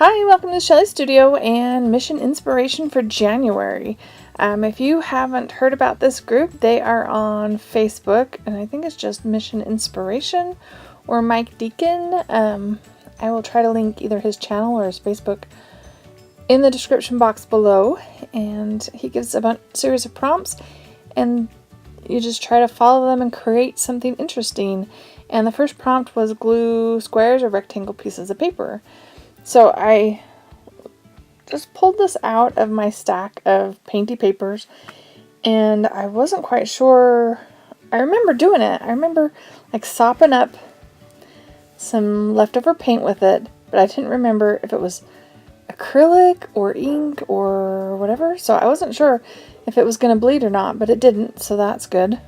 Hi, welcome to Shelley Studio and Mission Inspiration for January. If you haven't heard about this group, they are on Facebook, and I think it's just Mission Inspiration or Mike Deacon. I will try to link either his channel or his Facebook in the description box below, and he gives a series of prompts, and you just try to follow them and create something interesting. And the first prompt was glue squares or rectangle pieces of paper. So I just pulled this out of my stack of painty papers, and I wasn't quite sure. I remember doing it. I remember like sopping up some leftover paint with it, but I didn't remember if it was acrylic or ink or whatever. So I wasn't sure if it was going to bleed or not, but it didn't, so that's good.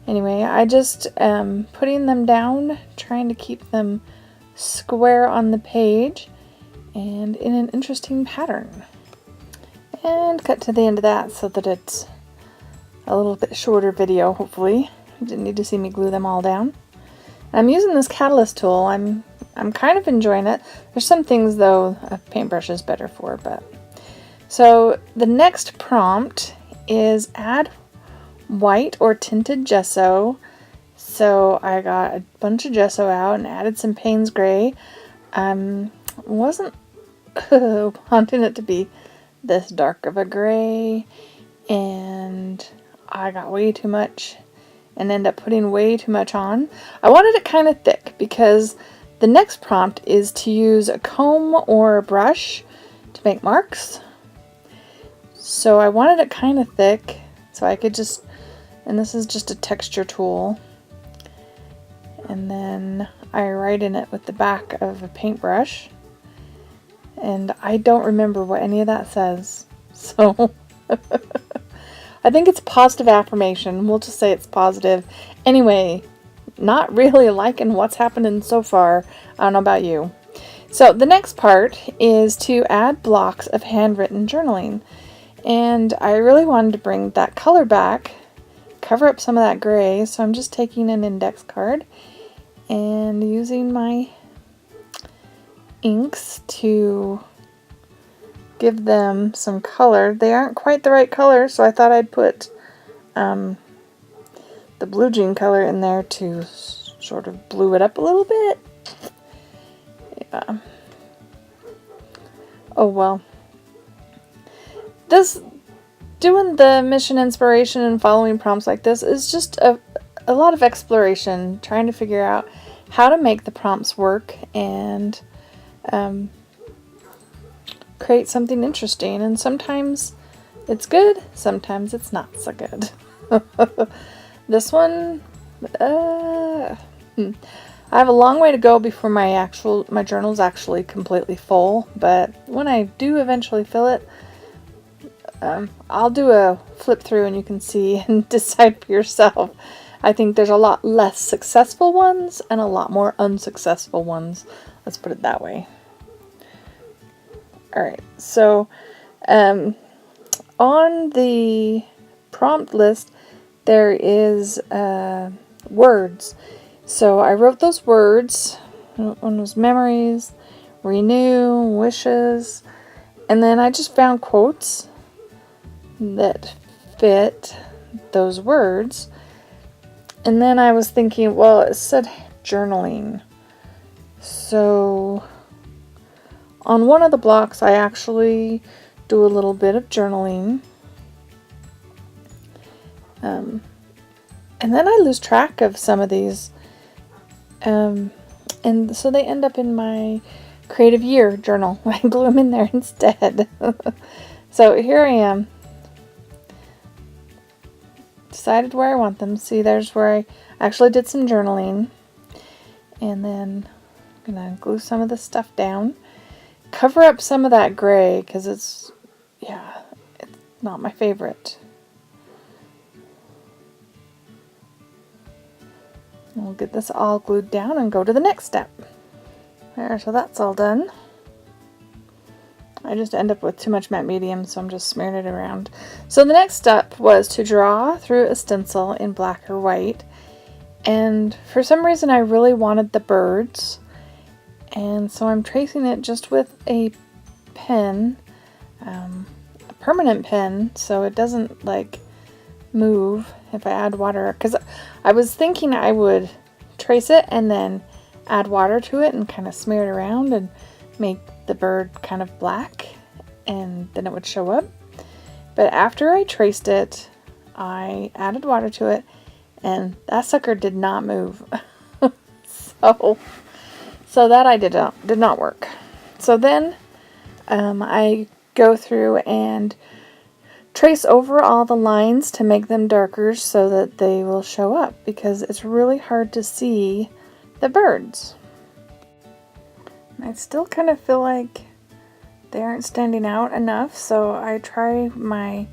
Anyway, I just putting them down, trying to keep them square on the page and in an interesting pattern, and cut to the end of that so that it's a little bit shorter video. Hopefully you didn't need to see me glue them all down. I'm using this catalyst tool. I'm kind of enjoying it. There's some things though a paintbrush is better for, but so the next prompt is add white or tinted gesso. So I got a bunch of gesso out and added some Payne's Gray. Wasn't wanting it to be this dark of a gray, and I got way too much and ended up putting way too much on. I wanted it kind of thick because the next prompt is to use a comb or a brush to make marks. So I wanted it kind of thick so I could just, and this is just a texture tool. And then I write in it with the back of a paintbrush. And I don't remember what any of that says. So I think it's positive affirmation. We'll just say it's positive. Anyway, not really liking what's happening so far. I don't know about you. So the next part is to add blocks of handwritten journaling. And I really wanted to bring that color back, cover up some of that gray. So I'm just taking an index card and using my inks to give them some color. They aren't quite the right color, so I thought I'd put the blue jean color in there to sort of blue it up a little bit. Yeah. Oh well. Doing the mission inspiration and following prompts like this is just a lot of exploration, trying to figure out how to make the prompts work and create something interesting. And sometimes it's good, sometimes it's not so good. This one, I have a long way to go before my journal's actually completely full, but when I do eventually fill it, I'll do a flip through and you can see and decide for yourself. I think there's a lot less successful ones and a lot more unsuccessful ones. Let's put it that way. Alright, so on the prompt list there is words. So I wrote those words. One was memories, renew, wishes, and then I just found quotes that fit those words. And then I was thinking, well, it said journaling. So on one of the blocks, I actually do a little bit of journaling. And then I lose track of some of these. And so they end up in my creative year journal. I glue them in there instead. So here I am. Decided where I want them. See, there's where I actually did some journaling. And then I'm going to glue some of this stuff down. Cover up some of that gray because it's not my favorite. We'll get this all glued down and go to the next step. There, so that's all done. I just end up with too much matte medium, so I'm just smearing it around. So the next step was to draw through a stencil in black or white. And for some reason I really wanted the birds. And so I'm tracing it just with a pen, a permanent pen, so it doesn't like move if I add water. Because I was thinking I would trace it and then add water to it and kind of smear it around and make the bird kind of black, and then it would show up. But after I traced it, I added water to it, and that sucker did not move. So that I did not work. So then I go through and trace over all the lines to make them darker so that they will show up, because it's really hard to see the birds. And I still kind of feel like they aren't standing out enough, so I try my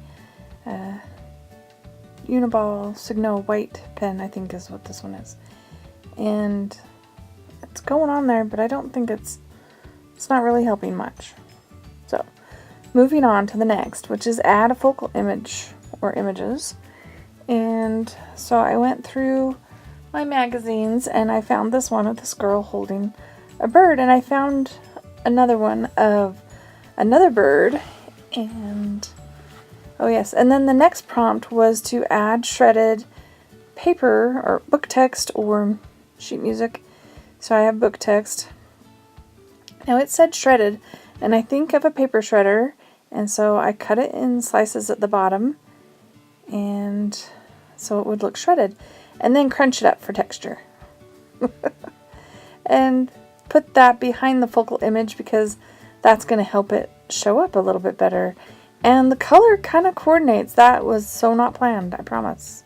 Uniball Signo white pen, I think is what this one is. And it's going on there, but I don't think it's not really helping much. So, moving on to the next, which is add a focal image or images. And so I went through my magazines and I found this one of this girl holding a bird, and I found another one of another bird, and oh yes, and then the next prompt was to add shredded paper or book text or sheet music. So I have book text. Now it said shredded, and I think of a paper shredder, and so I cut it in slices at the bottom, and so it would look shredded, and then crunch it up for texture. And put that behind the focal image because that's going to help it show up a little bit better. And the color kind of coordinates. That was so not planned, I promise.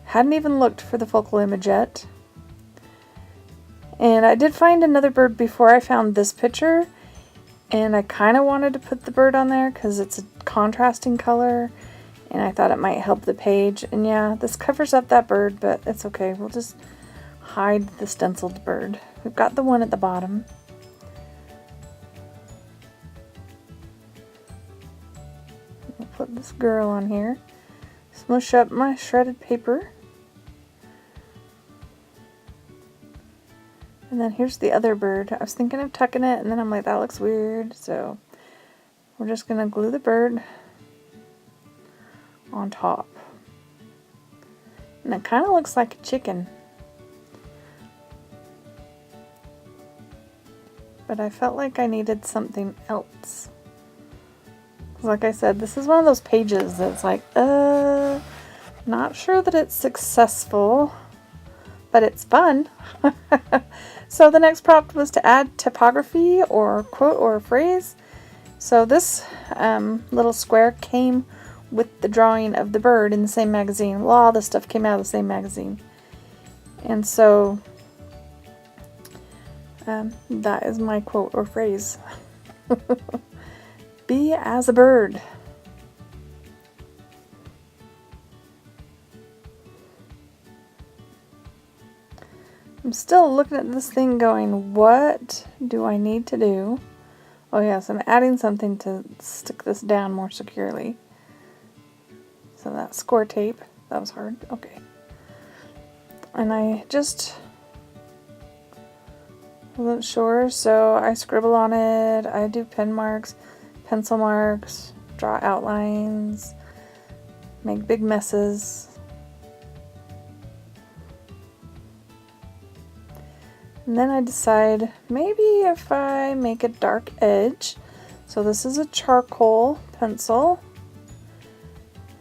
Hadn't even looked for the focal image yet. And I did find another bird before I found this picture, and I kind of wanted to put the bird on there because it's a contrasting color, and I thought it might help the page. And yeah, this covers up that bird, but it's okay. We'll just hide the stenciled bird. We've got the one at the bottom. I'll put this girl on here. Smush up my shredded paper. And then here's the other bird. I was thinking of tucking it, and then I'm like, that looks weird. So we're just going to glue the bird on top. And it kind of looks like a chicken. But I felt like I needed something else. Like I said, this is one of those pages that's like, not sure that it's successful, but it's fun. So the next prompt was to add typography or quote or a phrase. So this little square came with the drawing of the bird in the same magazine. Well, all this stuff came out of the same magazine. And so that is my quote or phrase. Be as a bird. I'm still looking at this thing going, what do I need to do? Oh yes, I'm adding something to stick this down more securely. So that score tape, that was hard. Okay. And I just wasn't sure, so I scribble on it. I do pen marks, pencil marks, draw outlines, make big messes. And then I decide maybe if I make a dark edge. So this is a charcoal pencil,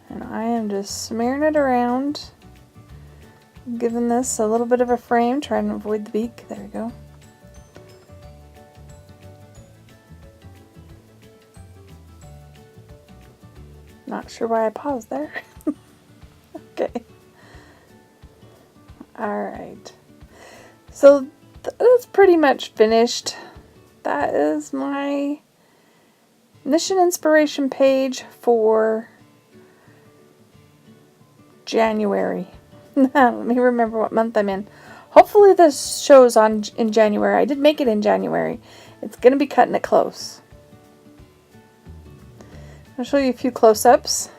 and I am just smearing it around, giving this a little bit of a frame, trying to avoid the beak. There we go. Not sure why I paused there. Okay. Alright. So that's pretty much finished. That is my mission inspiration page for January. Let me remember what month I'm in. Hopefully this shows in January. I did make it in January. It's going to be cutting it close. I'll show you a few close-ups,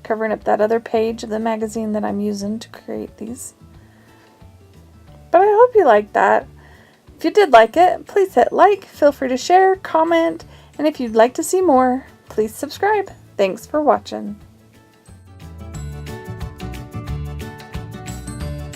covering up that other page of the magazine that I'm using to create these. But I hope you like that. If you did like it, please hit like, feel free to share, comment, and if you'd like to see more, please subscribe. Thanks for watching.